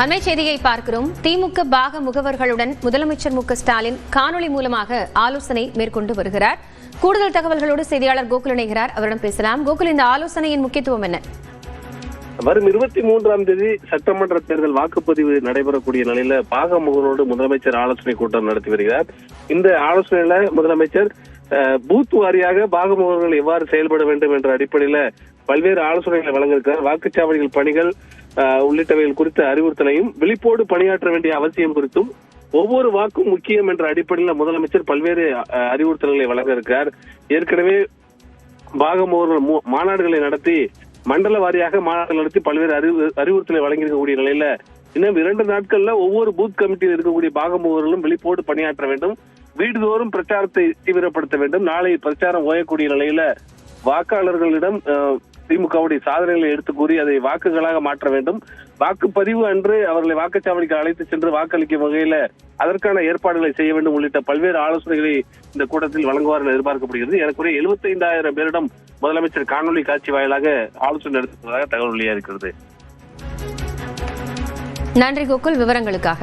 அண்மை செய்தியை பார்க்கிறோம். திமுக பாக முகவர்களுடன் முதலமைச்சர் மு.க.ஸ்டாலின் காணொலி மூலமாக ஆலோசனை மேற்கொண்டு வருகிறார். கூடுதல் தகவல்களோடு செய்தியாளர் கோகுல் இணைகிறார். அவரிடம் பேசலாம். கோகுல், இந்த ஆலோசனையின் முக்கியத்துவம் என்ன? வரும் 23ஆம் தேதி சட்டமன்ற தேர்தல் வாக்குப்பதிவு நடைபெறக்கூடிய நிலையில பாக முகவரோடு முதலமைச்சர் ஆலோசனை கூட்டம் நடத்தி வருகிறார். இந்த ஆலோசனையில முதலமைச்சர் பூத் வாரியாக பாக முகவர்கள் எவ்வாறு செயல்பட வேண்டும் என்ற அடிப்படையில பல்வேறு ஆலோசனைகளை வழங்கியிருக்கிறார். வாக்குச்சாவடிகள் பணிகள் உள்ளிட்டவைகள் குறித்த அறிவுறுத்தலையும் விழிப்போடு பணியாற்ற வேண்டிய அவசியம் குறித்தும் ஒவ்வொரு வாக்கும் முக்கியம் என்ற அடிப்படையில் முதலமைச்சர் பல்வேறு அறிவுறுத்தல்களை வழங்க இருக்கிறார். ஏற்கனவே பாக முகவர்கள் மாநாடுகளை நடத்தி மண்டல வாரியாக மாநாடுகள் நடத்தி பல்வேறு அறிவுறுத்தலை வழங்கியிருக்கக்கூடிய நிலையில இன்னும் 2 நாட்கள்ல ஒவ்வொரு பூத் கமிட்டியில் இருக்கக்கூடிய பாக முகவர்களும் விழிப்போடு பணியாற்ற வேண்டும். வீடுதோறும் பிரச்சாரத்தை தீவிரப்படுத்த வேண்டும். நாளை பிரச்சாரம் ஓயக்கூடிய நிலையில வாக்காளர்களிடம் திமுகவுடைய சாதனைகளை எடுத்து கூறி அதை வாக்குகளாக மாற்ற வேண்டும். வாக்குப்பதிவு அன்று அவர்களை வாக்குச்சாவடிக்கு அழைத்து சென்று வாக்களிக்கும் வகையில அதற்கான ஏற்பாடுகளை செய்ய வேண்டும் உள்ளிட்ட பல்வேறு ஆலோசனைகளை இந்த கூட்டத்தில் வழங்குவார் என எதிர்பார்க்கப்படுகிறது. ஏறக்குறைய 75,000 பேரிடம் முதலமைச்சர் காணொலி காட்சி வாயிலாக ஆலோசனை நடத்துவதாக தகவல் வெளியாகிறது. நன்றி கோகுல், விவரங்களுக்காக.